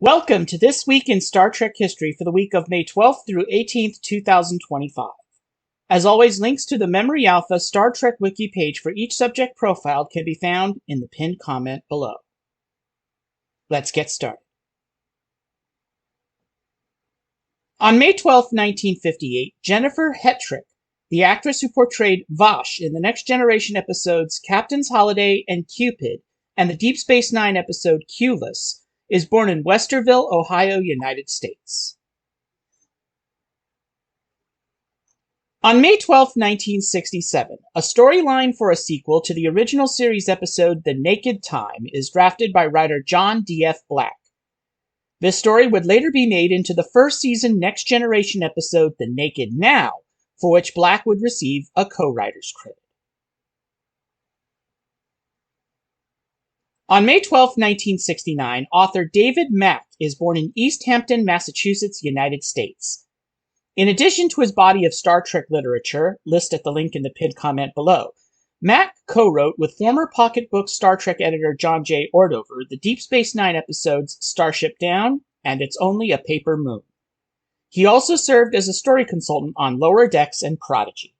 Welcome to This Week in Star Trek History for the week of May 12th through 18th, 2025. As always, links to the Memory Alpha Star Trek Wiki page for each subject profiled can be found in the pinned comment below. Let's get started. On May 12, 1958, Jennifer Hetrick, the actress who portrayed Vash in the Next Generation episodes Captain's Holiday and Cupid, and the Deep Space Nine episode Q-less, is born in Westerville, Ohio, United States. On May 12, 1967, a storyline for a sequel to the original series episode The Naked Time is drafted by writer John D.F. Black. This story would later be made into the first season Next Generation episode The Naked Now, for which Black would receive a co-writer's credit. On May 12, 1969, author David Mack is born in East Hampton, Massachusetts, United States. In addition to his body of Star Trek literature, list at the link in the pinned comment below, Mack co-wrote with former Pocketbook Star Trek editor John J. Ordover the Deep Space Nine episodes Starship Down and It's Only a Paper Moon. He also served as a story consultant on Lower Decks and Prodigy.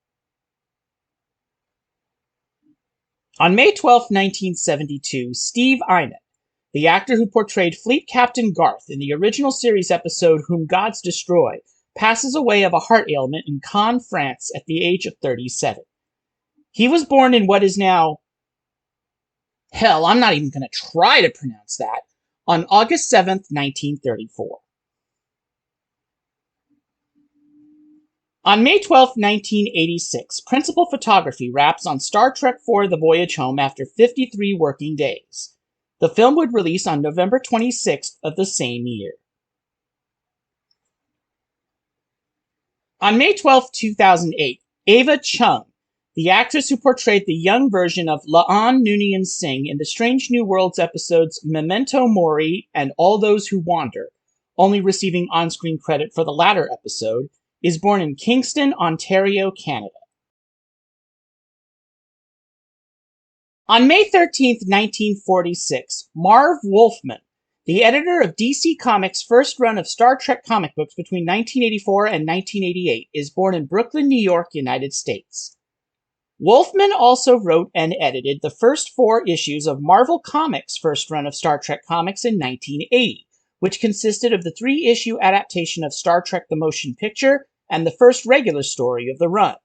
On May 12, 1972, Steve Einat, the actor who portrayed Fleet Captain Garth in the original series episode Whom Gods Destroy, passes away of a heart ailment in Caen, France at the age of 37. He was born in what is now... I'm not even going to try to pronounce that. On August 7th, 1934. On May 12, 1986, principal photography wraps on Star Trek IV The Voyage Home after 53 working days. The film would release on November 26th of the same year. On May 12, 2008, Ava Chung, the actress who portrayed the young version of La'an Noonien Singh in the Strange New Worlds episodes Memento Mori and All Those Who Wander, only receiving on-screen credit for the latter episode, is born in Kingston, Ontario, Canada. On May 13, 1946, Marv Wolfman, the editor of DC Comics' first run of Star Trek comic books between 1984 and 1988, is born in Brooklyn, New York, United States. Wolfman also wrote and edited the first 4 issues of Marvel Comics' first run of Star Trek comics in 1980, which consisted of the 3-issue adaptation of Star Trek the Motion Picture and the first regular story of the run.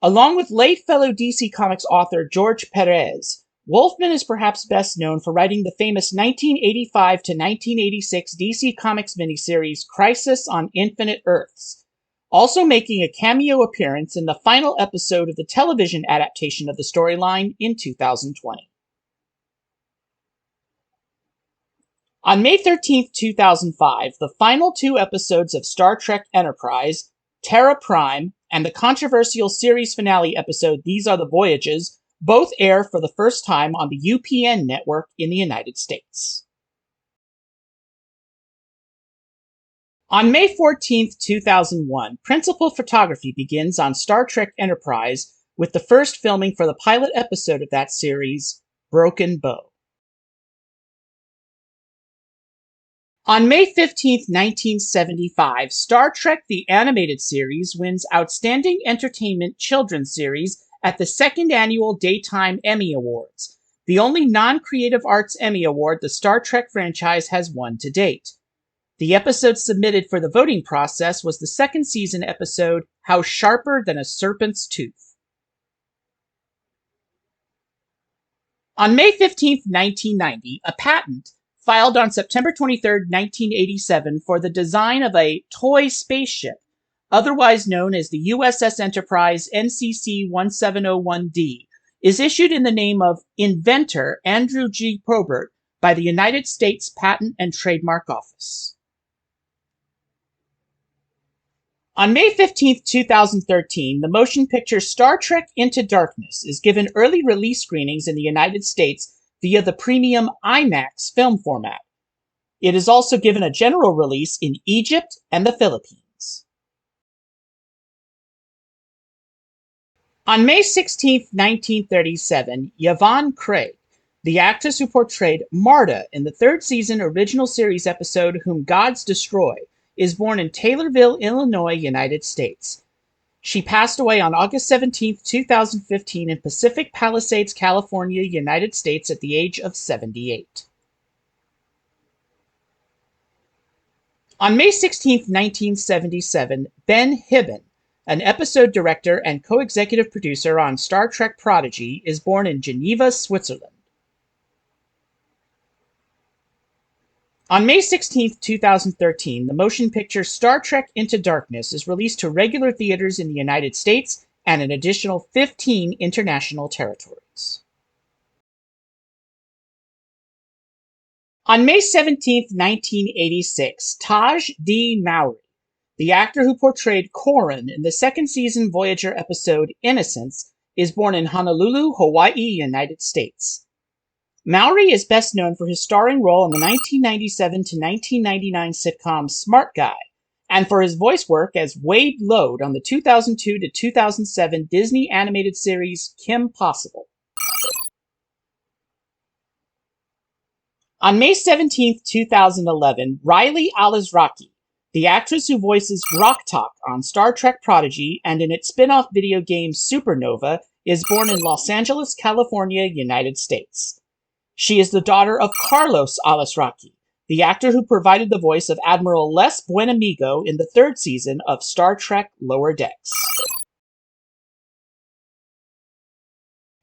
Along with late fellow DC Comics author George Perez, Wolfman is perhaps best known for writing the famous 1985 to 1986 DC Comics miniseries Crisis on Infinite Earths, also making a cameo appearance in the final episode of the television adaptation of the storyline in 2020. On May 13, 2005, the final 2 episodes of Star Trek Enterprise, Terra Prime, and the controversial series finale episode These Are the Voyages both air for the first time on the UPN network in the United States. On May 14, 2001, principal photography begins on Star Trek Enterprise with the first filming for the pilot episode of that series, Broken Bow. On May 15, 1975, Star Trek The Animated Series wins Outstanding Entertainment Children's Series at the 2nd Annual Daytime Emmy Awards, the only non-creative arts Emmy Award the Star Trek franchise has won to date. The episode submitted for the voting process was the 2nd season episode, How Sharper Than a Serpent's Tooth. On May 15, 1990, a patent filed on September 23, 1987 for the design of a toy spaceship, otherwise known as the USS Enterprise NCC-1701D, is issued in the name of inventor Andrew G. Probert by the United States Patent and Trademark Office. On May 15, 2013, the motion picture Star Trek Into Darkness is given early release screenings in the United States via the premium IMAX film format. It is also given a general release in Egypt and the Philippines. On May 16, 1937, Yvonne Craig, The actress who portrayed Marta in the third season original series episode Whom Gods Destroy is born in Taylorville, Illinois, United States. She passed away on August 17, 2015 in Pacific Palisades, California, United States at the age of 78. On May 16, 1977, Ben Hibben, an episode director and co-executive producer on Star Trek Prodigy, is born in Geneva, Switzerland. On May 16, 2013, the motion picture Star Trek Into Darkness is released to regular theaters in the United States and an additional 15 international territories. On May 17, 1986, Taj D. Mowry, the actor who portrayed Korin in the second season Voyager episode Innocence, is born in Honolulu, Hawaii, United States. Mowry is best known for his starring role in the 1997 to 1999 sitcom Smart Guy, and for his voice work as Wade Lode on the 2002 to 2007 Disney animated series Kim Possible. On May 17, 2011, Riley Alizraki, the actress who voices Rok-Tahk on Star Trek Prodigy and in its spin-off video game Supernova, is born in Los Angeles, California, United States. She is the daughter of Carlos Alizraki, the actor who provided the voice of Admiral Les Buenamigo in the third season of Star Trek Lower Decks.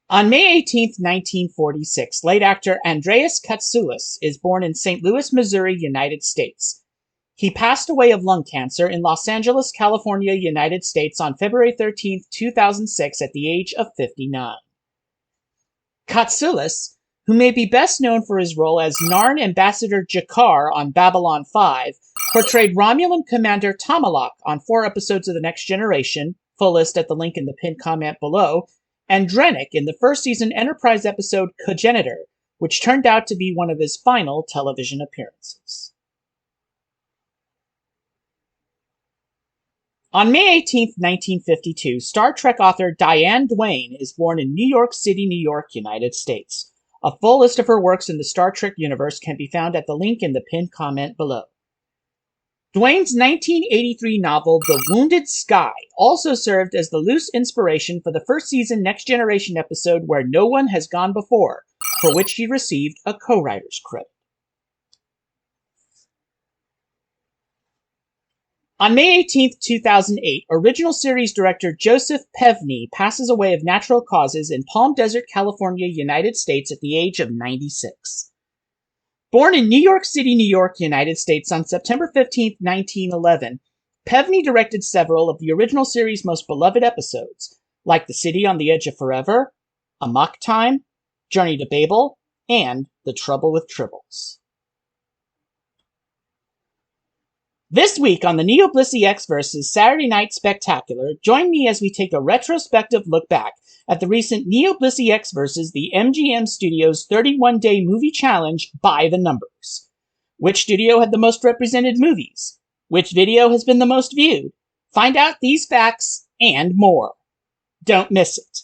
On May 18, 1946, late actor Andreas Katsulas is born in St. Louis, Missouri, United States. He passed away of lung cancer in Los Angeles, California, United States on February 13, 2006 at the age of 59. Katsulas, who may be best known for his role as Narn Ambassador Jakar on Babylon 5, portrayed Romulan Commander Tomalak on 4 episodes of The Next Generation, full list at the link in the pinned comment below, and Drennick in the first season Enterprise episode Cogenitor, which turned out to be one of his final television appearances. On May 18, 1952, Star Trek author Diane Duane is born in New York City, New York, United States. A full list of her works in the Star Trek universe can be found at the link in the pinned comment below. Duane's 1983 novel The Wounded Sky also served as the loose inspiration for the first season Next Generation episode Where No One Has Gone Before, for which she received a co-writer's credit. On May 18, 2008, original series director Joseph Pevney passes away of natural causes in Palm Desert, California, United States at the age of 96. Born in New York City, New York, United States on September 15, 1911, Pevney directed several of the original series' most beloved episodes, like The City on the Edge of Forever, Amok Time, Journey to Babel, and The Trouble with Tribbles. This week on the NeoBlisseyX vs. Saturday Night Spectacular, join me as we take a retrospective look back at the recent NeoBlisseyX vs. the MGM Studios 31-Day Movie Challenge by the numbers. Which studio had the most represented movies? Which video has been the most viewed? Find out these facts and more. Don't miss it.